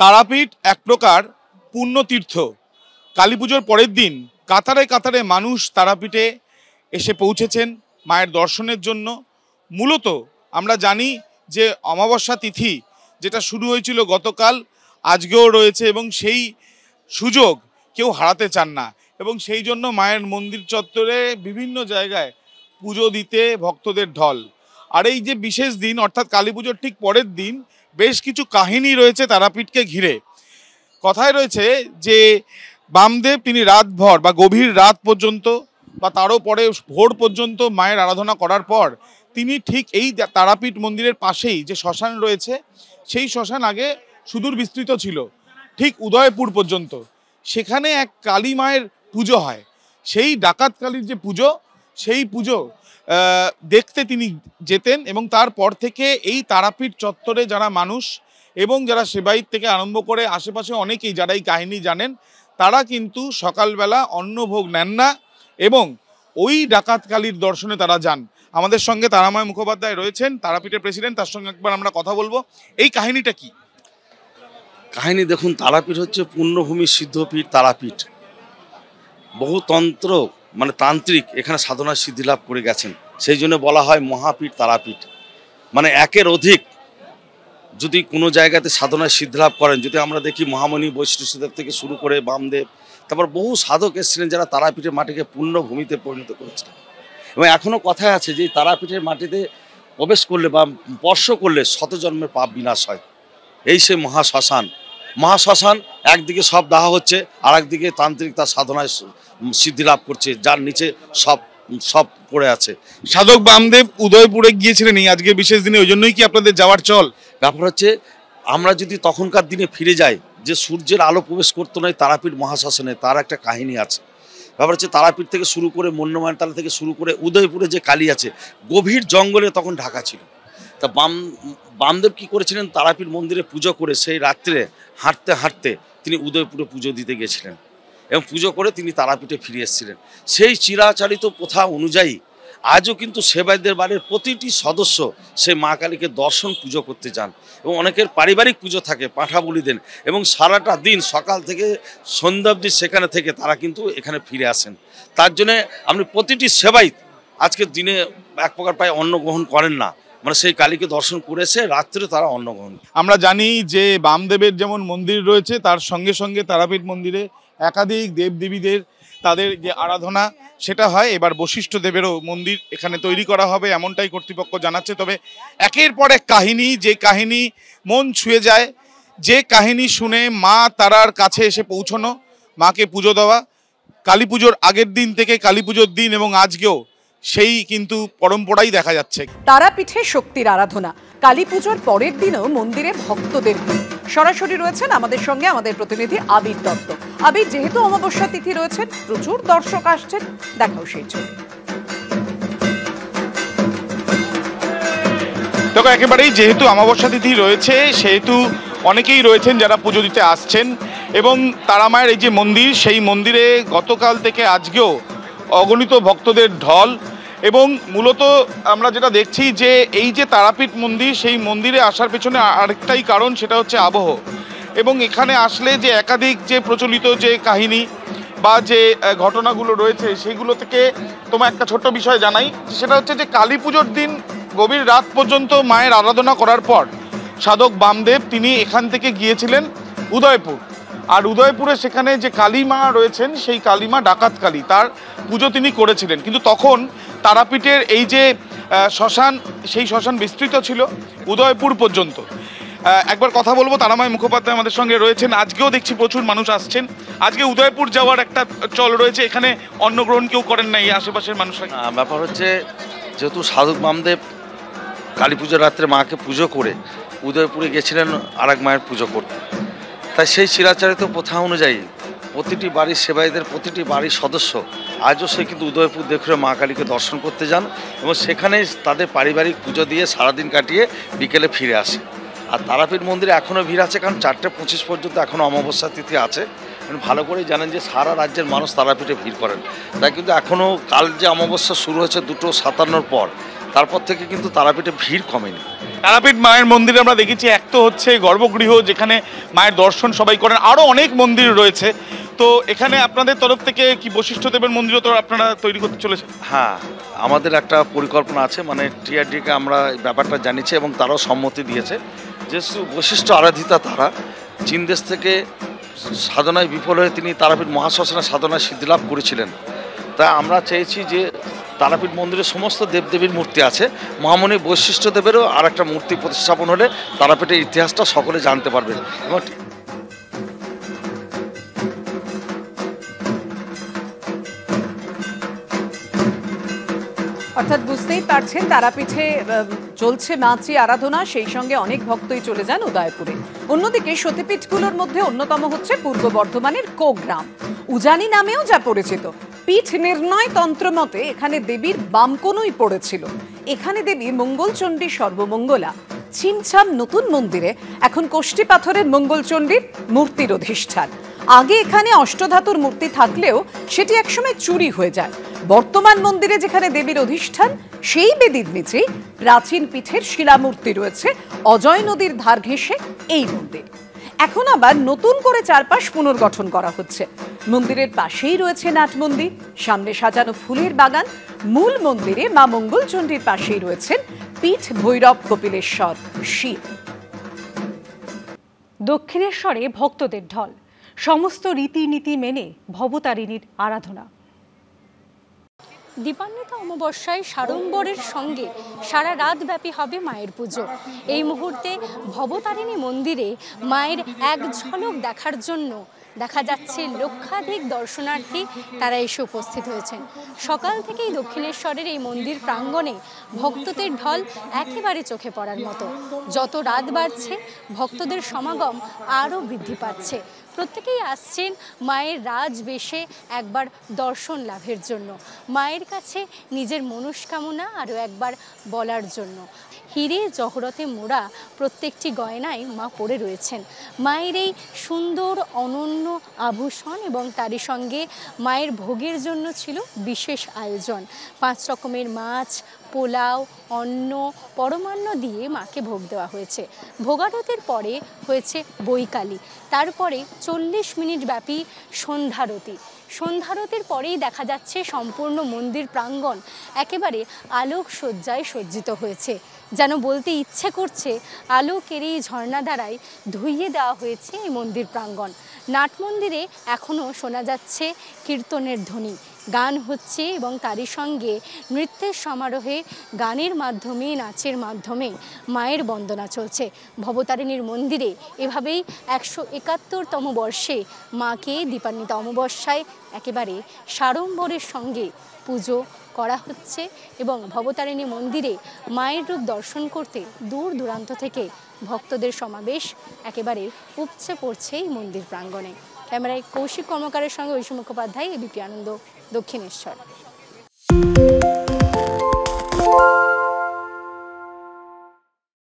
তারাপীঠ এক প্রকার পুণ্যতীর্থ। কালী পুজোর পরের দিন কাতারে কাতারে মানুষ তারাপীঠে এসে পৌঁছেছেন মায়ের দর্শনের জন্য। মূলত আমরা জানি যে অমাবস্যা তিথি যেটা শুরু হয়েছিল গতকাল, আজকেও রয়েছে এবং সেই সুযোগ কেউ হারাতে চান না এবং সেই জন্য মায়ের মন্দির চত্বরে বিভিন্ন জায়গায় পুজো দিতে ভক্তদের ঢল। আর এই যে বিশেষ দিন অর্থাৎ কালী পুজোর ঠিক পরের দিন বেশ কিছু কাহিনী রয়েছে তারাপীঠকে ঘিরে। কথায় রয়েছে যে বামদেব তিনি রাতভর বা গভীর রাত পর্যন্ত বা তারও পরে ভোর পর্যন্ত মায়ের আরাধনা করার পর তিনি ঠিক এই তারাপীঠ মন্দিরের পাশেই যে শ্মশান রয়েছে সেই শ্মশান আগে সুদূর বিস্তৃত ছিল ঠিক উদয়পুর পর্যন্ত, সেখানে এক কালী মায়ের পুজো হয়। সেই ডাকাত কালীর যে পুজো, সেই পুজো দেখতে তিনি যেতেন এবং তারপর থেকে এই তারাপীঠ চত্বরে যারা মানুষ এবং যারা সেবায়িত থেকে আরম্ভ করে আশেপাশে অনেকেই যারা এই কাহিনী জানেন তারা কিন্তু সকালবেলা অন্নভোগ নেন না এবং ওই ডাকাত কালীর দর্শনে তারা যান। আমাদের সঙ্গে তারাময় মুখোপাধ্যায় রয়েছেন, তারাপীঠের প্রেসিডেন্ট, তার সঙ্গে একবার আমরা কথা বলবো। এই কাহিনীটা কি? কাহিনী দেখুন, তারাপীঠ হচ্ছে পুণ্যভূমি সিদ্ধপীঠ তারাপীঠ। বহু তন্ত্র মানে তান্ত্রিক এখানে সাধনা সিদ্ধি লাভ করে গেছেন, সেই জন্য বলা হয় মহাপীঠ তারাপীঠ। মানে একের অধিক যদি কোনো জায়গাতে সাধনায় সিদ্ধি লাভ করেন, যদি আমরা দেখি মহামণি বৈষ্ণবদেব থেকে শুরু করে বামদেব, তারপর বহু সাধক এসেছিলেন যারা তারাপীঠের মাটিকে পুণ্যভূমিতে পরিণত করেছিলেন। এবং এখনও কথায় আছে যে তারাপীঠের মাটিতে প্রবেশ করলে বা স্পর্শ করলে শতজন্মের পাপ বিনাশ হয়। এই সে মহাশ্মশান। মহাশ্মশান একদিকে সব দাহ হচ্ছে, আর একদিকে তান্ত্রিক তার সাধনায় সিদ্ধি লাভ করছে, যার নিচে সব পড়ে আছে। সাধক বামদেব উদয়পুরে গিয়েছিলেন এই আজকে বিশেষ দিনে, ওই জন্যই কি আপনাদের যাওয়ার চল? ব্যাপার হচ্ছে আমরা যদি তখনকার দিনে ফিরে যাই যে সূর্যের আলো প্রবেশ করতো না তারাপীঠ মহাশ্মশানে, তার একটা কাহিনী আছে। ব্যাপার হচ্ছে তারাপীঠ থেকে শুরু করে মন্যমায়নতলা থেকে শুরু করে উদয়পুরে যে কালী আছে, গভীর জঙ্গলে তখন ঢাকা ছিল। তা বামদেব কী করেছিলেন, তারাপীঠ মন্দিরে পুজো করে সেই রাত্রে হাঁটতে হাঁটতে তিনি উদয়পুরে পুজো দিতে গেছিলেন এবং পুজো করে তিনি তারাপীঠে ফিরে এসেছিলেন। সেই চিরাচরিত প্রথা অনুযায়ী আজও কিন্তু সেবায়তদের বাড়ির প্রতিটি সদস্য সেই মা কালীকে দর্শন পুজো করতে যান এবং অনেকের পারিবারিক পুজো থাকে, পাঁঠা বলি দেন এবং সারাটা দিন সকাল থেকে সন্ধ্যা অবধি সেখানে থেকে তারা কিন্তু এখানে ফিরে আসেন। তার জন্যে আপনি প্রতিটি সেবায়ত আজকের দিনে এক প্রকার প্রায় অন্ন গ্রহণ করেন না, মানে সেই কালীকে দর্শন করেছে রাত্রে তারা অন্ন গ্রহণ। আমরা জানি যে বামদেবের যেমন মন্দির রয়েছে তার সঙ্গে সঙ্গে তারাপীঠ মন্দিরে একাধিক দেবদেবীদের তাদের যে আরাধনা সেটা হয়। এবার বশিষ্ঠ দেবেরও মন্দির এখানে তৈরি করা হবে এমনটাই কর্তৃপক্ষ জানাচ্ছে। তবে একের পর এক কাহিনী, যে কাহিনী মন ছুঁয়ে যায়, যে কাহিনী শুনে মা তারার কাছে এসে পৌঁছনো, মাকে পুজো দেওয়া, কালী পুজোর আগের দিন থেকে কালী পুজোর দিন এবং আজকেও সেই কিন্তু পরম্পরাই দেখা যাচ্ছে। তারাপীঠে শক্তির আরাধনা, কালী পুজোর পরের দিনও মন্দিরে ভক্তদের ভিড়। সরাসরি রয়েছেন আমাদের সঙ্গে আমাদের প্রতিনিধি আবির দত্ত। আবির, যেহেতু অমাবস্যা তিথি রয়েছেন, প্রচুর দর্শক আসছেন, দেখাও সেই ছবি। দেখো, একেবারেই যেহেতু অমাবস্যা তিথি রয়েছে সেহেতু অনেকেই রয়েছেন যারা পুজো দিতে আসছেন এবং তারামায়ের এই যে মন্দির, সেই মন্দিরে গতকাল থেকে আজকেও অগণিত ভক্তদের ঢল। এবং মূলত আমরা যেটা দেখছি যে এই যে তারাপীঠ মন্দির, সেই মন্দিরে আসার পেছনে আরেকটাই কারণ, সেটা হচ্ছে আবহ। এবং এখানে আসলে যে একাধিক যে প্রচলিত যে কাহিনী বা যে ঘটনাগুলো রয়েছে সেগুলো থেকে তোমার একটা ছোট্ট বিষয় জানাই, সেটা হচ্ছে যে কালী পুজোর দিন গভীর রাত পর্যন্ত মায়ের আরাধনা করার পর সাধক বামদেব তিনি এখান থেকে গিয়েছিলেন উদয়পুর। আর উদয়পুরে সেখানে যে কালী মা রয়েছেন সেই কালী মা ডাকাত কালী, তার পুজো তিনি করেছিলেন। কিন্তু তখন তারাপীঠের এই যে শ্মশান, সেই শ্মশান বিস্তৃত ছিল উদয়পুর পর্যন্ত। একবার কথা বলবো, তারাময় মুখোপাধ্যায় আমাদের সঙ্গে রয়েছেন। আজকেও দেখছি প্রচুর মানুষ আসছেন। আজকে উদয়পুর যাওয়ার একটা চল রয়েছে, এখানে অন্নগ্রহণ কেউ করেন না এই আশেপাশের মানুষরা। ব্যাপার হচ্ছে যেহেতু সাধক বামদেব কালী পুজোর রাত্রে মাকে পুজো করে উদয়পুরে গেছিলেন আরেক মায়ের পুজো করতে, তাই সেই চিরাচরিত প্রথা অনুযায়ী প্রতিটি বাড়ির সেবায়ীদের প্রতিটি বাড়ির সদস্য আজও সে কিন্তু উদয়পুর দেখে মা কালীকে দর্শন করতে যান এবং সেখানে তাদের পারিবারিক পুজো দিয়ে সারাদিন কাটিয়ে বিকেলে ফিরে আসে। আর তারাপীঠ মন্দিরে এখনও ভিড় আছে, কারণ 4:25 পর্যন্ত এখনও অমাবস্যা তিথি আছে। ভালো করেই জানেন যে সারা রাজ্যের মানুষ তারাপীঠে ভিড় করেন, তাই কিন্তু এখনও কাল যে অমাবস্যা শুরু হয়েছে 2:57 পর, তারপর থেকে কিন্তু তারাপীঠে ভিড় কমেনি। তারাপীঠ মায়ের মন্দিরে আমরা দেখেছি এক তো হচ্ছে গর্ভগৃহ, যেখানে মায়ের দর্শন সবাই করেন, আরও অনেক মন্দির রয়েছে। তো এখানে আপনাদের তরফ থেকে কি বশিষ্ঠ দেবের মন্দিরও তো আপনারা তৈরি করতে চলেছেন? হ্যাঁ, আমাদের একটা পরিকল্পনা আছে, মানে টিআরডিকে আমরা ব্যাপারটা জানিয়েছি এবং তারাও সম্মতি দিয়েছে যে বশিষ্ঠ আরাধিতা তারা চীন দেশ থেকে সাধনায় বিফল হয়ে তিনি তারাপীঠ মহাশ্মশানে সাধনায় সিদ্ধিলাভ করেছিলেন। তা আমরা চেয়েছি যে তারাপীঠ মন্দিরে সমস্ত দেবদেবীর মূর্তি আছে, মহামণি বৈশিষ্ট্য দেবেরও আর একটা মূর্তি প্রতিস্থাপন হলে তারাপীঠের ইতিহাসটা সকলে জানতে পারবেন। এবং অর্থাৎ বুঝতেই পারছেন তারাপীঠে চলছে মাতৃ আরাধনা, সেই সঙ্গে অনেক ভক্তই চলে যান উদয়পুরে। অন্যদিকে সতীপীঠগুলোর মধ্যে অন্যতম হচ্ছে পূর্ব বর্ধমানের কোগ্রাম, উজানি নামেও যা পরিচিত। পীঠ নির্ণয় তন্ত্র মতে এখানে দেবীর বামকনুই পড়েছিল। এখানে দেবী মঙ্গলচণ্ডী সর্বমঙ্গলা। ছিমছাম নতুন মন্দিরে এখন কোষ্ঠী পাথরের মঙ্গলচণ্ডীর মূর্তির অধিষ্ঠান। আগে এখানে অষ্টধাতুর মূর্তি থাকলেও সেটি একসময় চুরি হয়ে যায়। বর্তমান মন্দিরে যেখানে দেবীর অধিষ্ঠান, সেই বেদির নিচেই প্রাচীন পীঠের শিলামূর্তি রয়েছে। অজয় নদীর ধার ঘেঁষে এই মন্দির। এখন আবার নতুন করে চারপাশ পুনর্গঠন করা হচ্ছে। মন্দিরের পাশেই রয়েছে নাট মন্দির, সামনে সাজানো ফুলের বাগান। মূল মন্দিরে মা মঙ্গলচণ্ডীর পাশেই রয়েছেন পীঠ ভৈরব কপিলেশ্বর শিব। দক্ষিণেশ্বরে ভক্তদের ঢল, সমস্ত রীতিনীতি মেনে ভবতারিণীর আরাধনা। দীপান্বিতা অমাবস্যায় সাড়ম্বরের সঙ্গে সারা রাত ব্যাপী হবে মায়ের পুজো। এই মুহূর্তে ভবতারিণী মন্দিরে মায়ের এক ঝলক দেখার জন্য দেখা যাচ্ছে লক্ষাধিক দর্শনার্থী তারা এসে উপস্থিত হয়েছেন। সকাল থেকেই দক্ষিণেশ্বরের এই মন্দির প্রাঙ্গণে ভক্তদের ঢল একেবারে চোখে পড়ার মতো। যত রাত বাড়ছে ভক্তদের সমাগম আরও বৃদ্ধি পাচ্ছে। প্রত্যেকেই আসছেন মায়ের রাজবেশে একবার দর্শন লাভের জন্য, মায়ের কাছে নিজের মনস্কামনা আরও একবার বলার জন্য। হিরে জহরতে মোড়া প্রত্যেকটি গয়নায় মা পড়ে রয়েছেন। মায়ের এই সুন্দর অনন্য আভূষণ এবং তারই সঙ্গে মায়ের ভোগের জন্য ছিল বিশেষ আয়োজন। 5 রকমের মাছ, পোলাও, অন্ন, পরমান্ন দিয়ে মাকে ভোগ দেওয়া হয়েছে। ভোগারতির পরে হয়েছে বৈকালী, তারপরে 40 মিনিট ব্যাপী সন্ধ্যারতি। সন্ধ্যারতির পরেই দেখা যাচ্ছে সম্পূর্ণ মন্দির প্রাঙ্গণ একেবারে আলোক সজ্জায় সজ্জিত হয়েছে। যেন বলতে ইচ্ছে করছে আলোকের এই ঝর্ণা দ্বারাই ধুইয়ে দেওয়া হয়েছে এই মন্দির প্রাঙ্গণ। নাট মন্দিরে এখনও শোনা যাচ্ছে কীর্তনের ধ্বনি, গান হচ্ছে এবং তারই সঙ্গে নৃত্যের সমারোহে গানের মাধ্যমে, নাচের মাধ্যমে মায়ের বন্দনা চলছে। ভবতারিণীর মন্দিরে এভাবেই 171তম বর্ষে মাকে দীপান্বিতা অমাবস্যায় একেবারে সাড়ম্বরের সঙ্গে পুজো করা হচ্ছে এবং ভবতারিণী মন্দিরে মায়ের রূপ দর্শন করতে দূর দূরান্ত থেকে ভক্তদের সমাবেশ একেবারে উপচে পড়ছে এই মন্দির প্রাঙ্গণে। ক্যামেরায় কৌশিক কর্মকারের সঙ্গে ঐশী মুখোপাধ্যায়, এবিপি আনন্দ, দক্ষিণেশ্বর।